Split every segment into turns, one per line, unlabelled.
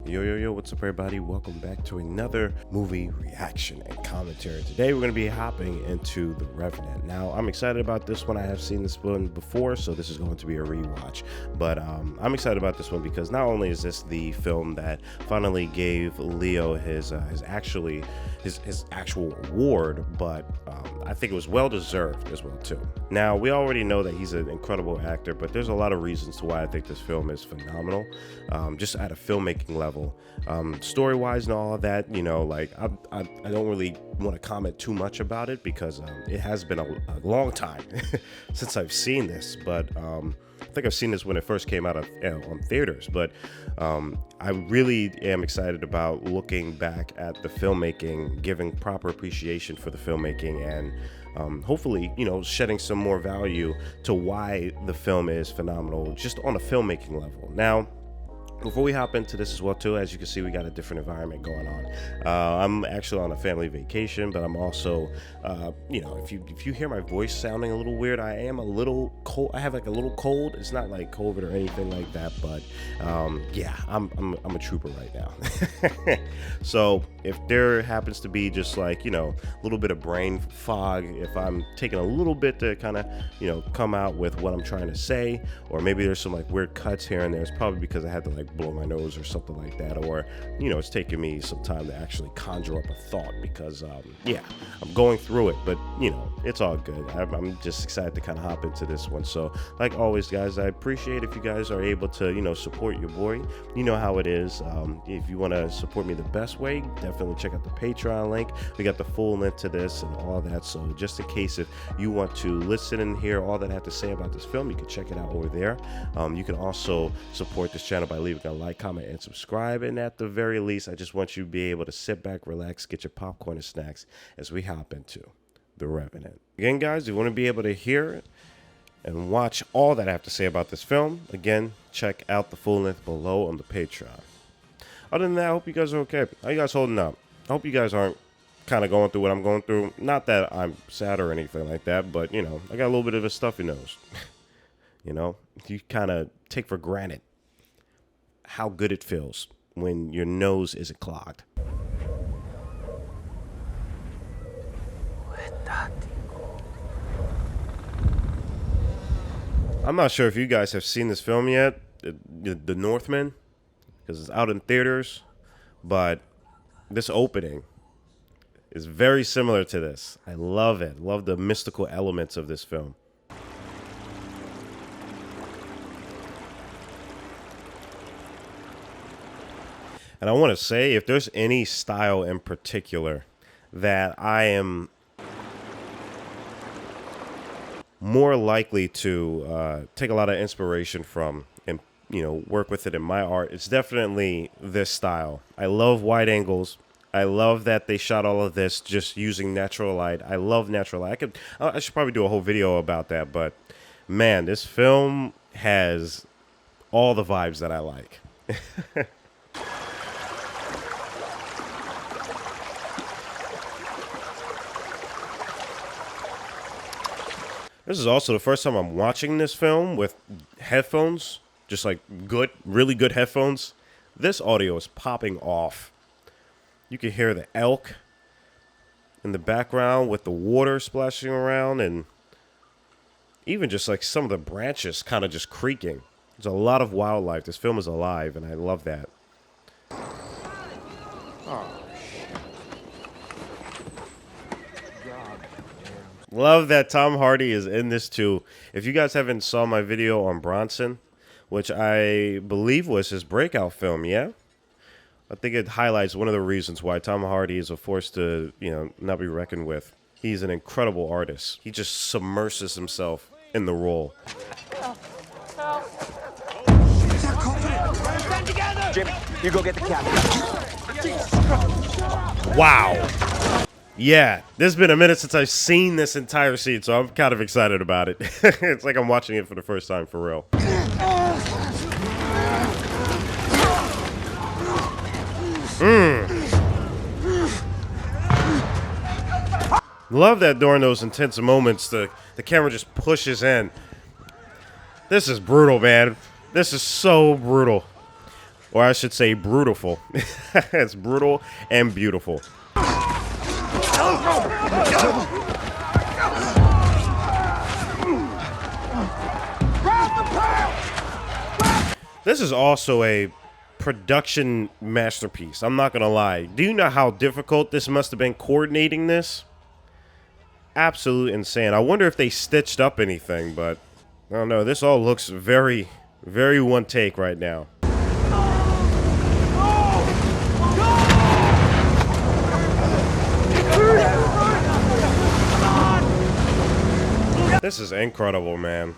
Yo, what's up everybody? Welcome back to another movie reaction and commentary. Today we're going to be hopping into The Revenant. Now, I'm excited about this one. I have seen this one before, so this is going to be a rewatch. But I'm excited about this one because not only is this the film that finally gave Leo his actual award, but I think it was well deserved as well too. Now, we already know that he's an incredible actor, but there's a lot of reasons to why I think this film is phenomenal, just at a filmmaking level. Story-wise and all of that, you know, like I don't really want to comment too much about it because it has been a long time since I've seen this, but I think I've seen this when it first came out on theaters, but I really am excited about looking back at the filmmaking, giving proper appreciation for the filmmaking, and hopefully, you know, shedding some more value to why the film is phenomenal just on a filmmaking level. Now, before we hop into this as well too, as you can see, we got a different environment going on. I'm actually on a family vacation, but I'm also, you know, if you hear my voice sounding a little weird, I am a little cold. I have like a little cold. It's not like COVID or anything like that, but yeah, I'm a trooper right now. So if there happens to be just like, you know, a little bit of brain fog, if I'm taking a little bit to kind of, you know, come out with what I'm trying to say, or maybe there's some like weird cuts here and there, it's probably because I had to like blow my nose or something like that, or you know, it's taking me some time to actually conjure up a thought because yeah, I'm going through it, but you know, it's all good. I'm just excited to kind of hop into this one. So like always, guys, I appreciate if you guys are able to, you know, support your boy. You know how it is. If you want to support me the best way, definitely check out the Patreon link. We got the full link to this and all that, so just in case if you want to listen and hear all that I have to say about this film, you can check it out over there. You can also support this channel by leaving a like, comment, and subscribe. And at the very least, I just want you to be able to sit back, relax, get your popcorn and snacks as we hop into The Revenant. Again, guys, if you want to be able to hear and watch all that I have to say about this film, again, check out the full length below on the Patreon. Other than that, I hope you guys are okay. How you guys holding up? I hope you guys aren't kind of going through what I'm going through. Not that I'm sad or anything like that, but, you know, I got a little bit of a stuffy nose. You know, you kind of take for granted how good it feels when your nose isn't clogged. I'm not sure if you guys have seen this film yet, The Northman, because it's out in theaters, but this opening is very similar to this. I love it. Love the mystical elements of this film. And I want to say, if there's any style in particular that I am more likely to take a lot of inspiration from and, you know, work with it in my art, it's definitely this style. I love wide angles. I love that they shot all of this just using natural light. I love natural light. I should probably do a whole video about that, but man, this film has all the vibes that I like. This is also the first time I'm watching this film with headphones, just like good, really good headphones. This audio is popping off. You can hear the elk in the background with the water splashing around, and even just like some of the branches kind of just creaking. There's a lot of wildlife. This film is alive, and I love that. Oh. Love that Tom Hardy is in this too. If you guys haven't saw my video on Bronson, which I believe was his breakout film, yeah? I think it highlights one of the reasons why Tom Hardy is a force to, you know, not be reckoned with. He's an incredible artist. He just submerses himself in the role.
Jimmy, you go get the captain.
Wow. Yeah, there's been a minute since I've seen this entire scene, so I'm kind of excited about it. It's like I'm watching it for the first time, for real. Love that during those intense moments, the camera just pushes in. This is brutal, man. This is so brutal. Or I should say brutal. It's brutal and beautiful. This is also a production masterpiece. I'm not gonna lie. Do you know how difficult this must have been coordinating this? Absolutely insane. I wonder if they stitched up anything, but I don't know. This all looks very, very one take right now. This is incredible, man.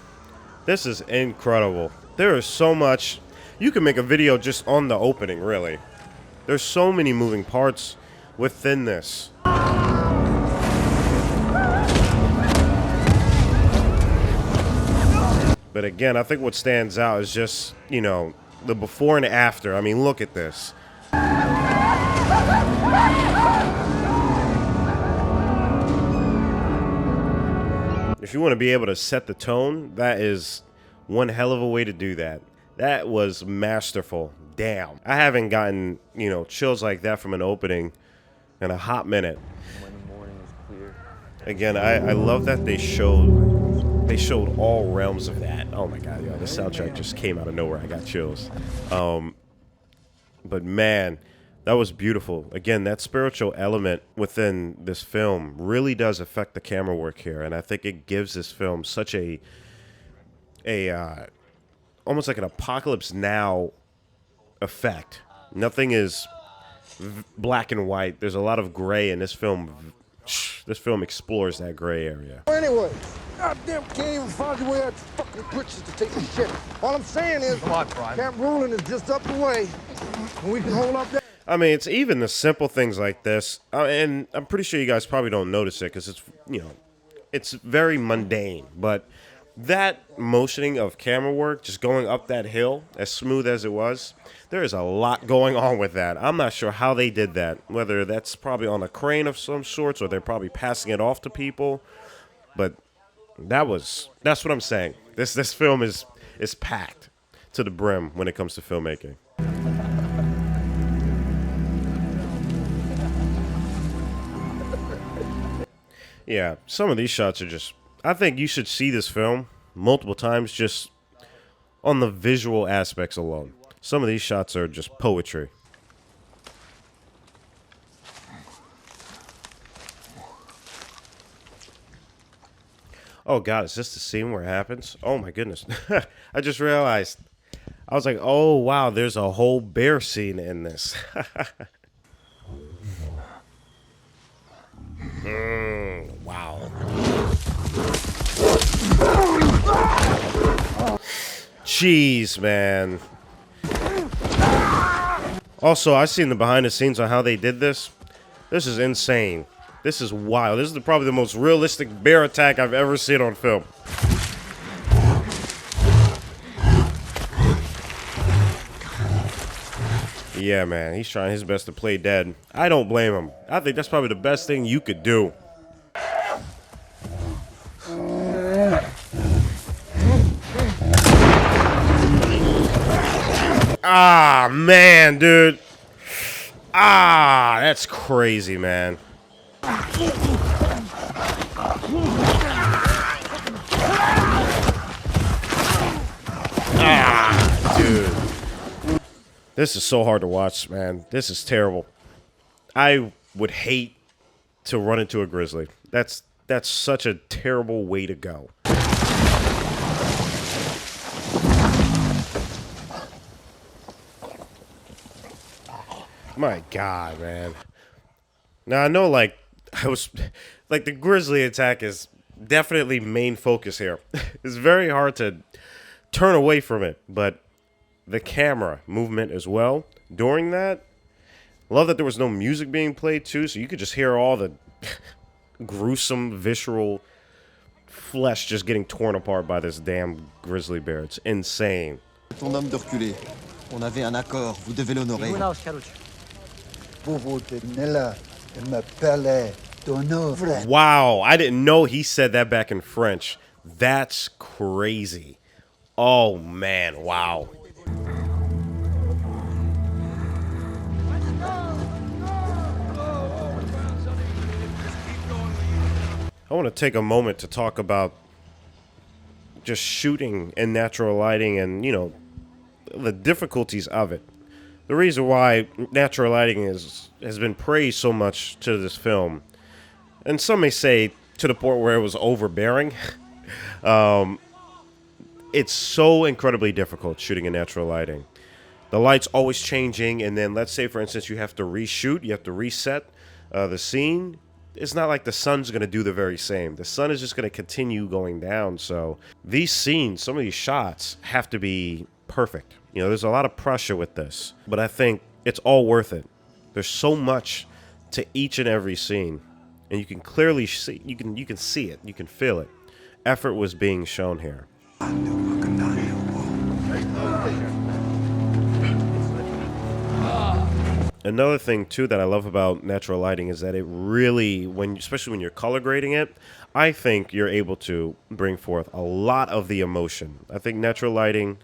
This is incredible. There is so much. You can make a video just on the opening, really. There's so many moving parts within this. But again, I think what stands out is just, you know, the before and after. I mean, look at this. If you want to be able to set the tone, that is one hell of a way to do that. That was masterful. Damn. I haven't gotten, you know, chills like that from an opening in a hot minute.
When the morning is clear.
Again, I love that they showed all realms of that. Oh my god, yo, this soundtrack just came out of nowhere. I got chills. But man, that was beautiful. Again, that spiritual element within this film really does affect the camera work here, and I think it gives this film such a almost like an Apocalypse Now effect. Nothing is black and white. There's a lot of gray in this film. This film explores that gray area.
Anyway, goddamn can't even find your way out your fucking britches to take the shit. All I'm saying is,
Come on, Prime.
Camp Ruling is just up the way, and we can hold up that.
I mean, it's even the simple things like this, and I'm pretty sure you guys probably don't notice it because it's, you know, it's very mundane, but that motioning of camera work, just going up that hill, as smooth as it was, there is a lot going on with that. I'm not sure how they did that, whether that's probably on a crane of some sorts or they're probably passing it off to people, but that's what I'm saying. This film is packed to the brim when it comes to filmmaking. Yeah, some of these shots are just... I think you should see this film multiple times just on the visual aspects alone. Some of these shots are just poetry. Oh god, is this the scene where it happens? Oh my goodness. I just realized. I was like, oh wow, there's a whole bear scene in this. Wow. Jeez, man. Also, I've seen the behind the scenes on how they did this. This is insane. This is wild. This is probably the most realistic bear attack I've ever seen on film. Yeah, man. He's trying his best to play dead. I don't blame him. I think that's probably the best thing you could do. Ah, man, dude. Ah, that's crazy, man. Ah, dude. This is so hard to watch, man. This is terrible. I would hate to run into a grizzly. That's such a terrible way to go. My God, man. Now I know, like, the grizzly attack is definitely main focus here. It's very hard to turn away from it, but the camera movement as well during that. Love that there was no music being played too, so you could just hear all the gruesome, visceral flesh just getting torn apart by this damn grizzly bear. It's insane.
Ton homme de reculer. On avait un accord, vous devez l'honorer.
Wow, I didn't know he said that back in French. That's crazy. Oh man, wow. I want to take a moment to talk about just shooting in natural lighting and, the difficulties of it. The reason why natural lighting has been praised so much to this film, and some may say to the point where it was overbearing, it's so incredibly difficult shooting in natural lighting. The light's always changing, and then let's say, for instance, you have to reshoot, you have to reset the scene. It's not like the sun's going to do the very same. The sun is just going to continue going down. So these scenes, some of these shots have to be perfect. There's a lot of pressure with this, but I think it's all worth it. There's so much to each and every scene, and you can clearly see, you can see it, you can feel it. Effort was being shown here. Another thing too that I love about natural lighting is that it really, especially when you're color grading it, I think you're able to bring forth a lot of the emotion. I think natural lighting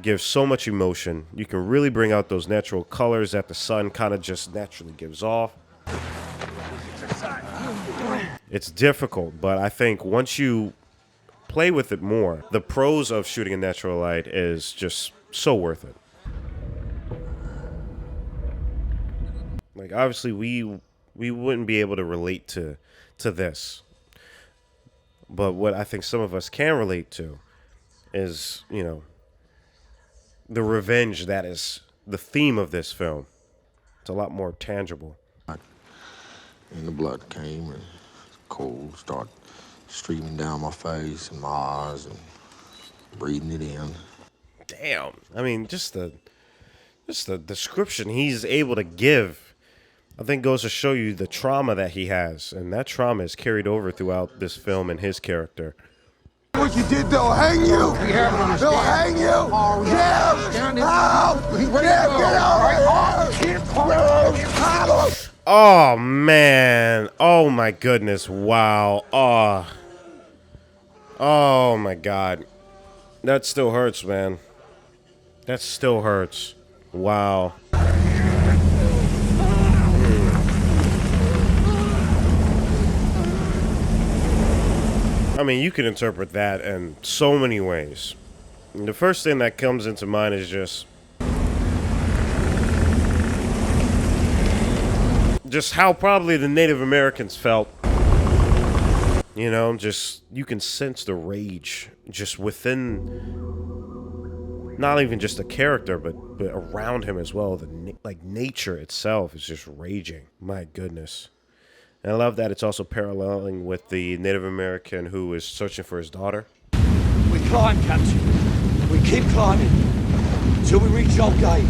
gives so much emotion. You can really bring out those natural colors that the sun kind of just naturally gives off. It's difficult, but I think once you play with it more, the pros of shooting in natural light is just so worth it. Like, obviously, we wouldn't be able to relate to this. But what I think some of us can relate to is, the revenge that is the theme of this film. It's a lot more tangible.
And the blood came, and cold started streaming down my face and my eyes and breathing it in.
Damn. I mean, just the description he's able to give, I think, goes to show you the trauma that he has, and that trauma is carried over throughout this film and his character.
What you did, they'll hang you! They'll hang you! Jim! Help! Jim, get over here!
Oh, man. Oh, my goodness. Wow. Oh, my God. That still hurts, man. That still hurts. Wow. I mean, you can interpret that in so many ways. And the first thing that comes into mind is just how probably the Native Americans felt. Just you can sense the rage just within, not even just the character, but around him as well. Nature itself is just raging. My goodness. And I love that it's also paralleling with the Native American who is searching for his daughter.
We climb, Captain. We keep climbing until we reach our gate.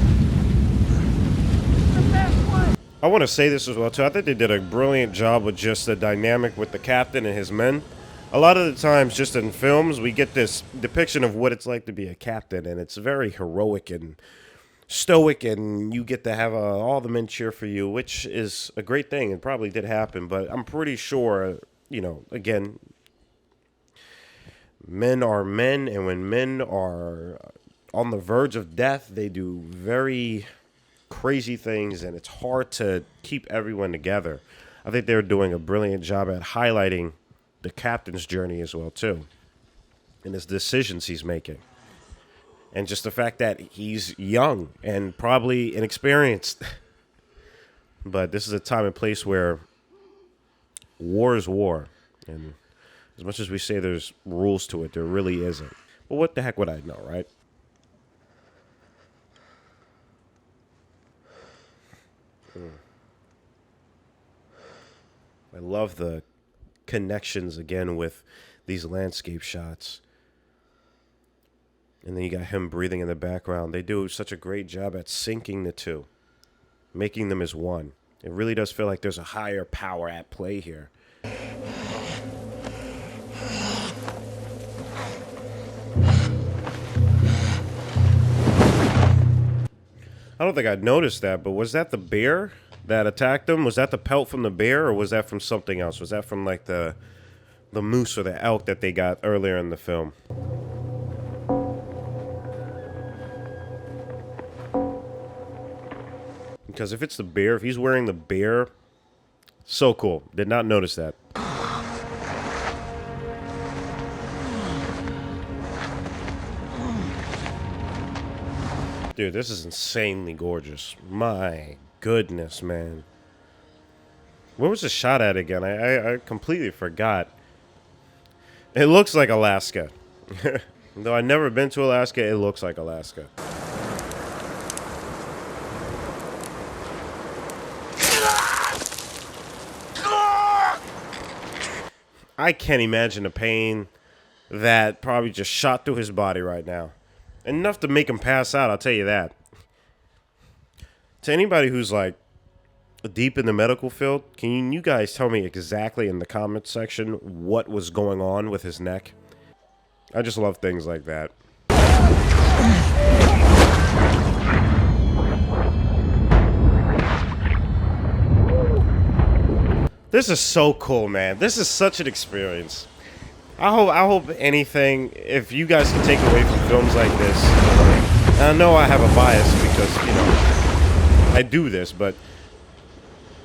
I want to say this as well, too. I think they did a brilliant job with just the dynamic with the captain and his men. A lot of the times, just in films, we get this depiction of what it's like to be a captain, and it's very heroic and stoic, and you get to have all the men cheer for you, which is a great thing. It probably did happen, but I'm pretty sure, again, men are men, and when men are on the verge of death, they do very crazy things, and it's hard to keep everyone together. I think they're doing a brilliant job at highlighting the captain's journey as well, too, and his decisions he's making. And just the fact that he's young and probably inexperienced. But this is a time and place where war is war. And as much as we say there's rules to it, there really isn't. But what the heck would I know, right? I love the connections again with these landscape shots. And then you got him breathing in the background. They do such a great job at syncing the two, making them as one. It really does feel like there's a higher power at play here. I don't think I'd noticed that, but was that the bear that attacked him? Was that the pelt from the bear, or was that from something else? Was that from like the moose or the elk that they got earlier in the film? Because if it's the bear, if he's wearing the bear, so cool. Did not notice that. Dude, this is insanely gorgeous. My goodness, man. Where was the shot at again? I completely forgot. It looks like Alaska. Though I've never been to Alaska, it looks like Alaska. I can't imagine the pain that probably just shot through his body right now. Enough to make him pass out, I'll tell you that. To anybody who's like deep in the medical field, can you guys tell me exactly in the comments section what was going on with his neck? I just love things like that. This is so cool, man. This is such an experience. I hope anything, if you guys can take away from films like this, and I know I have a bias because, you know, I do this, but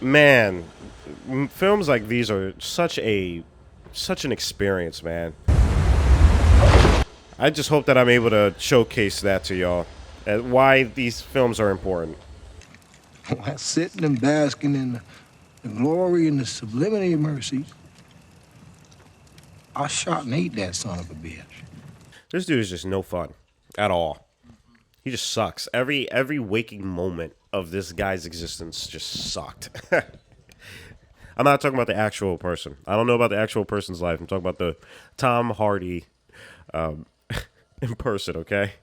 man, films like these are such an experience, man. I just hope that I'm able to showcase that to y'all, why these films are important.
Sitting and basking in the glory and the sublimity of mercy. I shot and ate that son of a bitch.
This dude is just no fun at all. He just sucks. Every waking moment of this guy's existence just sucked. I'm not talking about the actual person. I don't know about the actual person's life. I'm talking about the Tom Hardy in person, okay?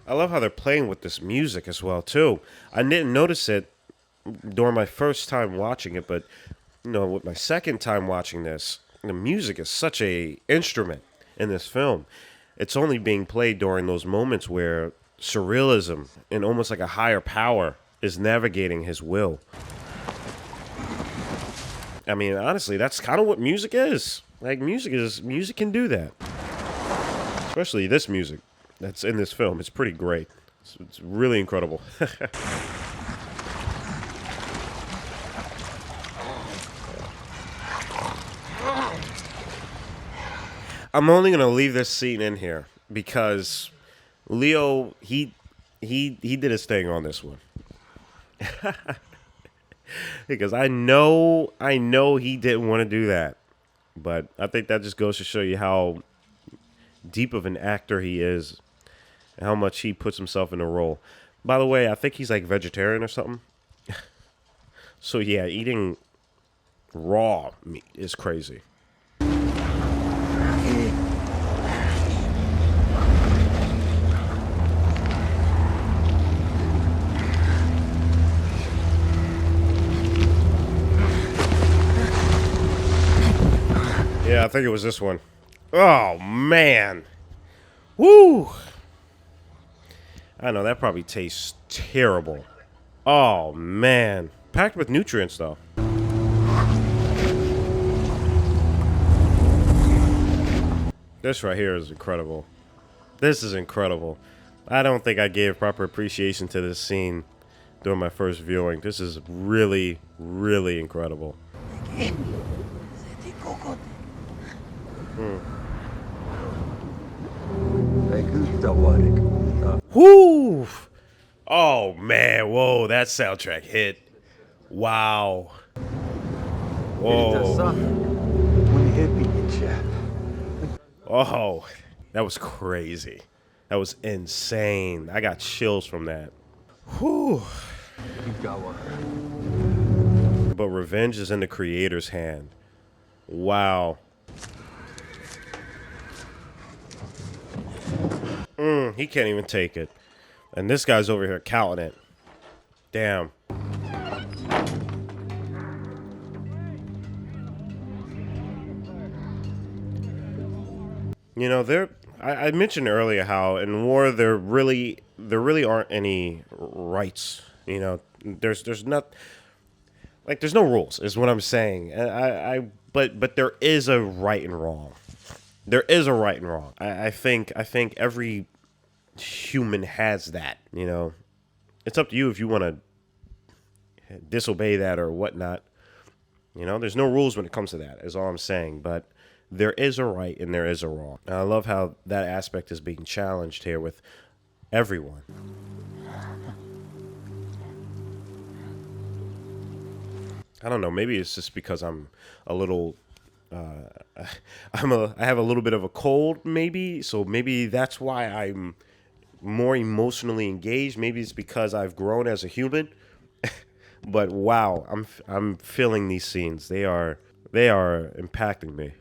I love how they're playing with this music as well, too. I didn't notice it during my first time watching it, but, you know, with my second time watching this, the music is such a instrument in this film. It's only being played during those moments where surrealism and almost like a higher power is navigating his will. I mean, honestly, that's kind of what music is. Like, music can do that. Especially this music that's in this film. It's pretty great. It's really incredible. I'm only gonna leave this scene in here because Leo he did his thing on this one. Because I know he didn't want to do that, but I think that just goes to show you how deep of an actor he is and how much he puts himself in a role. By the way, I think he's like vegetarian or something. So yeah, eating raw meat is crazy. Yeah, I think it was this one. Oh, man. Woo! I know, that probably tastes terrible. Oh, man. Packed with nutrients, though. This right here is incredible. This is incredible. I don't think I gave proper appreciation to this scene during my first viewing. This is really, really incredible. Whoo! Oh man, whoa, that soundtrack hit. Wow. Whoa. Oh, that was crazy. That was insane. I got chills from that. Whew. But revenge is in the creator's hand. Wow. He can't even take it. And this guy's over here counting it. Damn. You know, I mentioned earlier how in war there really aren't any rights. You know, there's no rules is what I'm saying. But there is a right and wrong. There is a right and wrong. I think every human has that, you know. It's up to you if you want to disobey that or whatnot. You know, there's no rules when it comes to that, is all I'm saying. But there is a right and there is a wrong. And I love how that aspect is being challenged here with everyone. I don't know. Maybe it's just because I'm a little, I have a little bit of a cold, maybe. So maybe that's why I'm more emotionally engaged. Maybe it's because I've grown as a human. But wow, I'm feeling these scenes. They are impacting me.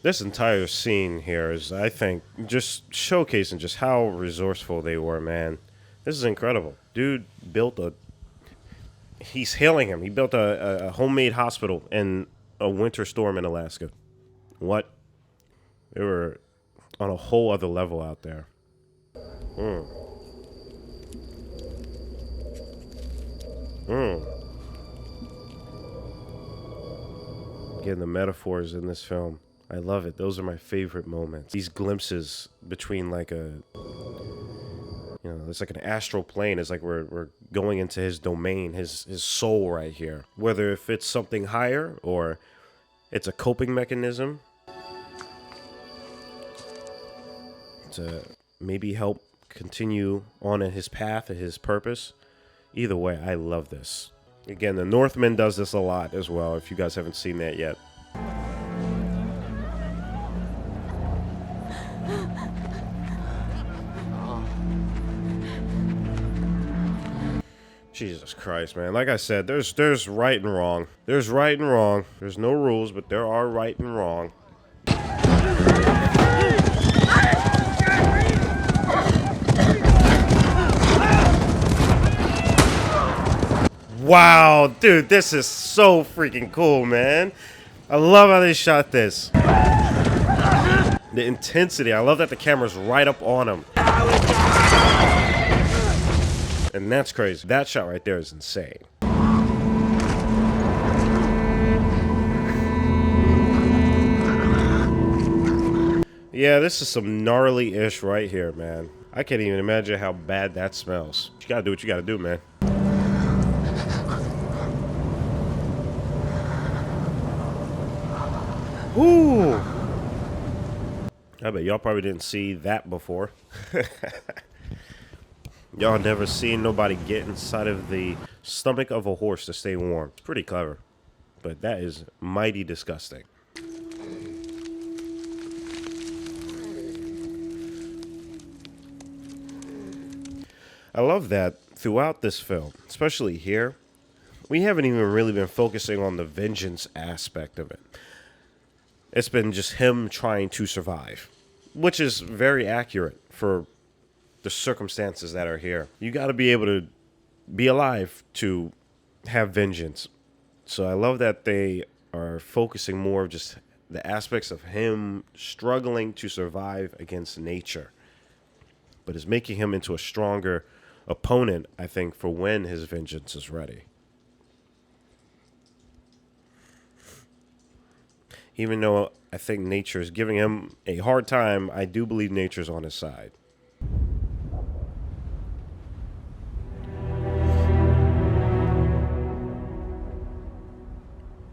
This entire scene here is, I think, just showcasing just how resourceful they were, man. This is incredible. Dude built he's hailing him. He built a homemade hospital in a winter storm in Alaska. What? They were on a whole other level out there. Again, the metaphors in this film. I love it. Those are my favorite moments. These glimpses between like it's like an astral plane. It's like we're going into his domain, his soul right here. Whether if it's something higher or it's a coping mechanism to maybe help continue on in his path and his purpose. Either way, I love this. Again, the Northman does this a lot as well, if you guys haven't seen that yet. Jesus Christ, man. Like I said, there's right and wrong. There's right and wrong. There's no rules, but there are right and wrong. Wow, dude, this is so freaking cool, man. I love how they shot this. The intensity. I love that the camera's right up on him. And that's crazy. That shot right there is insane. Yeah, this is some gnarly-ish right here, man. I can't even imagine how bad that smells. You gotta do what you gotta do, man. Woo! I bet y'all probably didn't see that before. Y'all never seen nobody get inside of the stomach of a horse to stay warm. It's pretty clever. But that is mighty disgusting. I love that throughout this film, especially here, we haven't even really been focusing on the vengeance aspect of it. It's been just him trying to survive, which is very accurate for the circumstances that are here. You got to be able to be alive to have vengeance. So I love that they are focusing more of just the aspects of him struggling to survive against nature, but is making him into a stronger opponent, I think, for when his vengeance is ready. Even though I think nature is giving him a hard time, I do believe nature's on his side.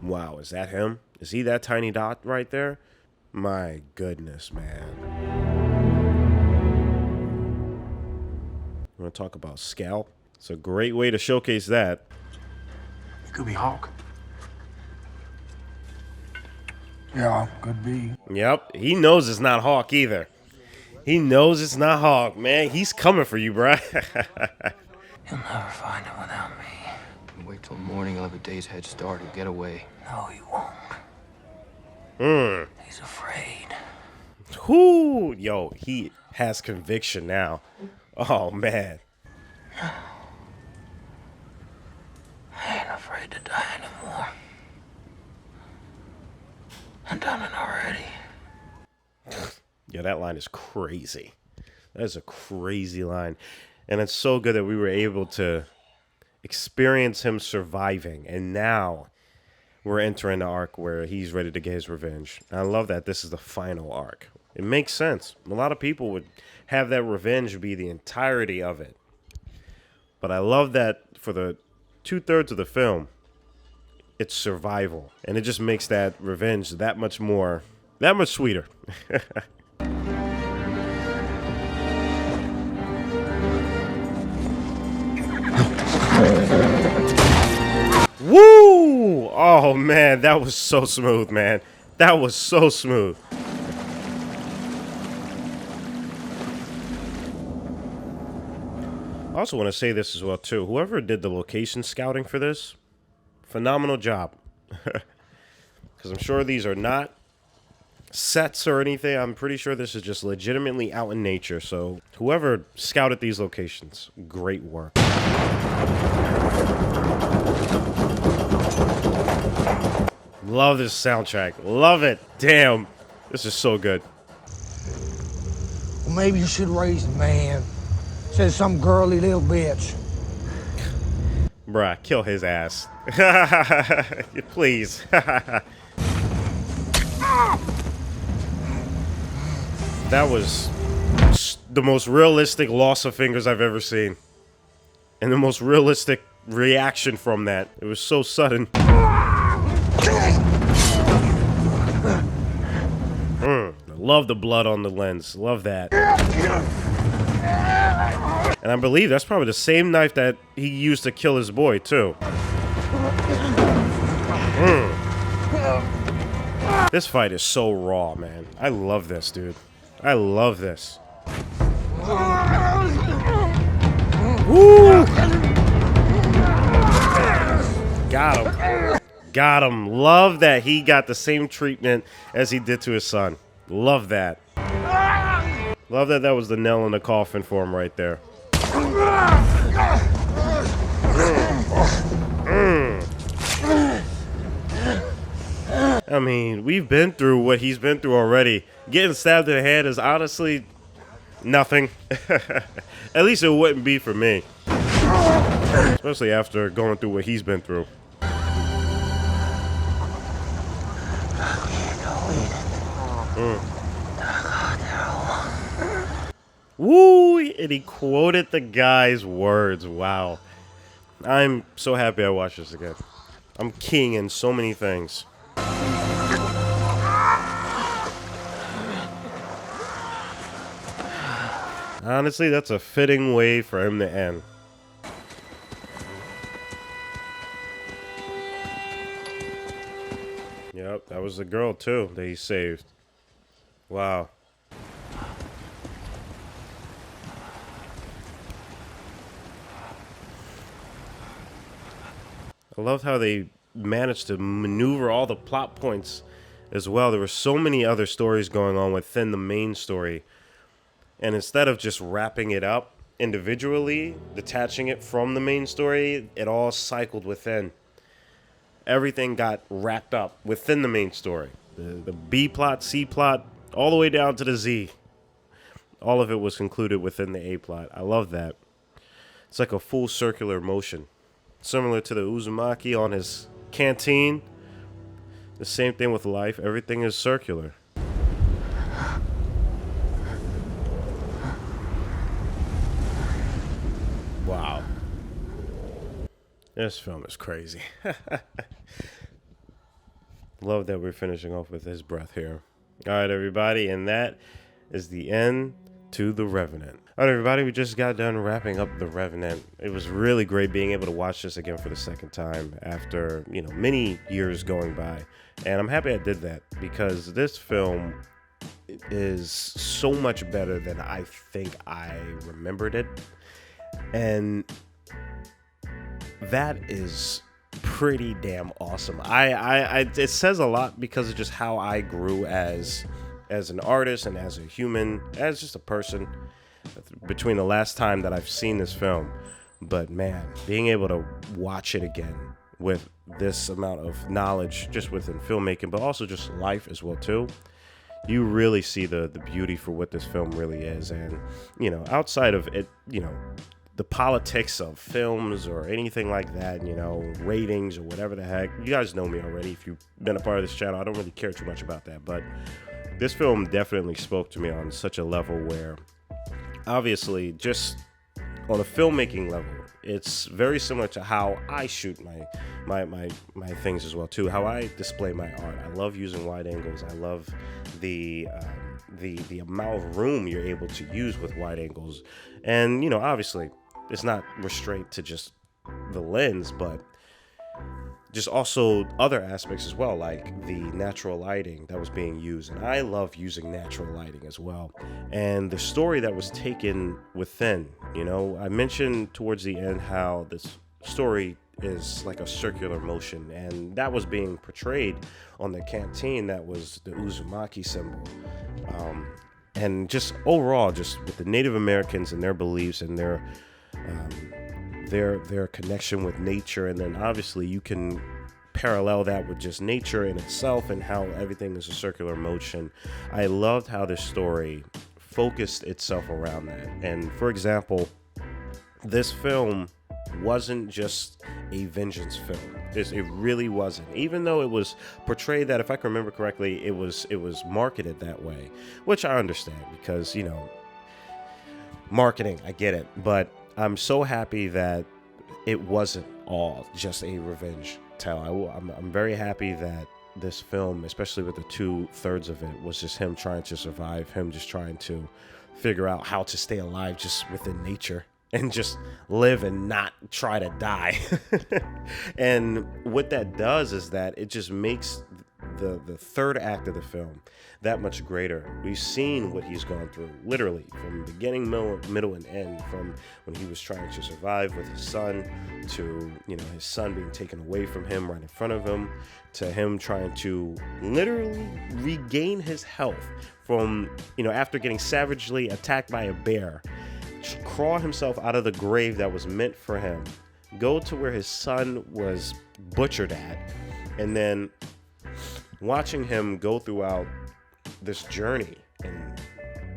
Wow, is that him? Is he that tiny dot right there? My goodness, man. You want to talk about scale? It's a great way to showcase that.
It could be Hawk. Yeah, could be.
Yep, he knows it's not Hawk either. He knows it's not Hawk, man. He's coming for you, bruh.
He'll never find him without me. Wait till morning, he'll have a day's head start. He'll get away.
No, he won't. He's afraid.
Whoo, yo, he has conviction now. Oh, man.
I ain't afraid to die anymore. I've done it already.
Yeah, that line is crazy. That is a crazy line. And it's so good that we were able to experience him surviving. And now we're entering the arc where he's ready to get his revenge. And I love that this is the final arc. It makes sense. A lot of people would have that revenge be the entirety of it. But I love that for the 2/3 of the film, it's survival. And it just makes that revenge that much sweeter. Woo! Oh, man, that was so smooth, man. That was so smooth. I also want to say this as well, too. Whoever did the location scouting for this, phenomenal job. Because I'm sure these are not sets or anything. I'm pretty sure this is just legitimately out in nature. So whoever scouted these locations, great work. Love this soundtrack. Love it. Damn. This is so good.
Well, maybe you should raise the man. Says some girly little bitch.
Bruh, kill his ass. Please. That was the most realistic loss of fingers I've ever seen. And the most realistic reaction from that. It was so sudden. Love the blood on the lens. Love that. And I believe that's probably the same knife that he used to kill his boy, too. This fight is so raw, man. I love this, dude. I love this. Woo! Got him. Got him. Love that he got the same treatment as he did to his son. Love that. Love that that was the nail in the coffin for him right there. I mean, we've been through what he's been through already. Getting stabbed in the head is honestly nothing. At least it wouldn't be for me. Especially after going through what he's been through. Woo! And he quoted the guy's words. Wow. I'm so happy I watched this again. I'm king in so many things. Honestly, that's a fitting way for him to end. Yep, that was the girl too that he saved. Wow. I loved how they managed to maneuver all the plot points as well. There were so many other stories going on within the main story. And instead of just wrapping it up individually, detaching it from the main story, it all cycled within. Everything got wrapped up within the main story. The B plot, C plot, all the way down to the Z. All of it was concluded within the A plot. I love that. It's like a full circular motion. Similar to the Uzumaki on his canteen. The same thing with life. Everything is circular. Wow. This film is crazy. Love that we're finishing off with his breath here. All right, everybody. And that is the end to The Revenant. All right, everybody. We just got done wrapping up The Revenant. It was really great being able to watch this again for the second time after, many years going by. And I'm happy I did that because this film is so much better than I think I remembered it. And that is pretty damn awesome. It says a lot because of just how I grew as an artist and as a human, as just a person between the last time that I've seen this film. But man, being able to watch it again with this amount of knowledge just within filmmaking, but also just life as well too, you really see the beauty for what this film really is. And, outside of it, the politics of films or anything like that, ratings or whatever the heck. You guys know me already. If you've been a part of this channel, I don't really care too much about that. But this film definitely spoke to me on such a level where, obviously, just on a filmmaking level, it's very similar to how I shoot my things as well too. How I display my art. I love using wide angles. I love the amount of room you're able to use with wide angles, and obviously, it's not restrained to just the lens, but just also other aspects as well, like the natural lighting that was being used. And I love using natural lighting as well. And the story that was taken within, I mentioned towards the end how this story is like a circular motion, and that was being portrayed on the canteen that was the Uzumaki symbol. And just overall, just with the Native Americans and their beliefs and their connection with nature, and then obviously you can parallel that with just nature in itself and how everything is a circular motion. I loved how this story focused itself around that. And for example, this film wasn't just a vengeance film. It really wasn't. Even though it was portrayed that, if I can remember correctly, it was marketed that way, which I understand because, marketing, I get it. But I'm so happy that it wasn't all just a revenge tale. I'm very happy that this film, especially with the 2/3 of it, was just him trying to survive, him just trying to figure out how to stay alive just within nature and just live and not try to die. And what that does is that it just makes the third act of the film that much greater. We've seen what he's gone through, literally, from beginning, middle, and end, from when he was trying to survive with his son, to, his son being taken away from him right in front of him, to him trying to literally regain his health from, after getting savagely attacked by a bear, crawl himself out of the grave that was meant for him, go to where his son was butchered at, and then watching him go throughout this journey and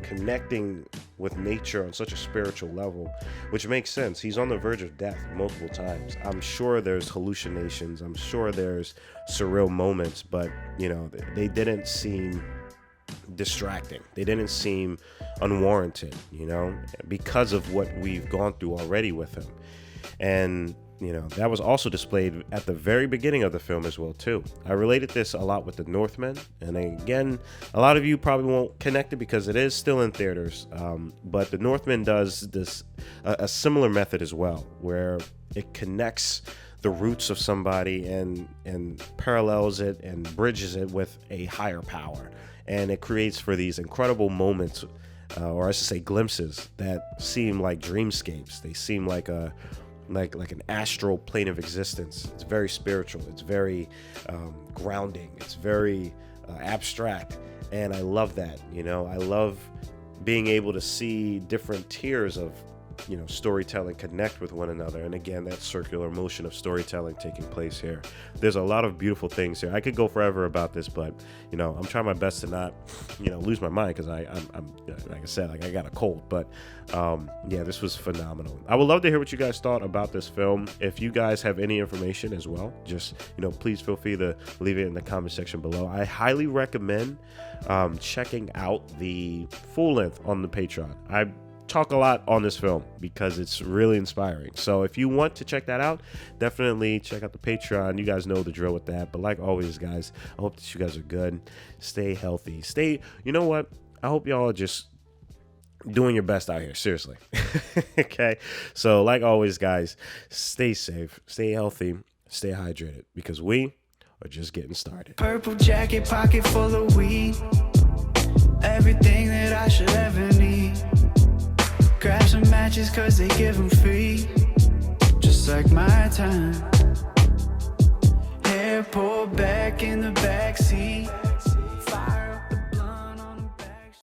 connecting with nature on such a spiritual level, which makes sense. He's on the verge of death multiple times. I'm sure there's hallucinations. I'm sure there's surreal moments, but, they didn't seem distracting. They didn't seem unwarranted, because of what we've gone through already with him. And that was also displayed at the very beginning of the film as well too. I related this a lot with The Northman, and again, a lot of you probably won't connect it because it is still in theaters, but The Northman does this a similar method as well, where it connects the roots of somebody and parallels it and bridges it with a higher power, and it creates for these incredible moments, or I should say glimpses, that seem like dreamscapes. They seem like an astral plane of existence. It's very spiritual. It's very grounding. It's very abstract, and I love that. I love being able to see different tiers of storytelling connect with one another, and again, that circular motion of storytelling taking place here. There's a lot of beautiful things here. I could go forever about this, but I'm trying my best to not lose my mind, because I'm like I said, I got a cold. But this was phenomenal. I would love to hear what you guys thought about this film. If you guys have any information as well, just please feel free to leave it in the comment section below. I highly recommend checking out the full length on the Patreon. I talk a lot on this film because it's really inspiring. So if you want to check that out, definitely check out the Patreon. You guys know the drill with that. But like always, guys, I hope that you guys are good. Stay healthy. I hope y'all are just doing your best out here. Seriously. Okay. So like always, guys, stay safe, stay healthy, stay hydrated, because we are just getting started.
Purple jacket, pocket full of weed. Everything that I should ever need. Grab some matches cause they give them free. Just like my time. Hair pulled back in the backseat.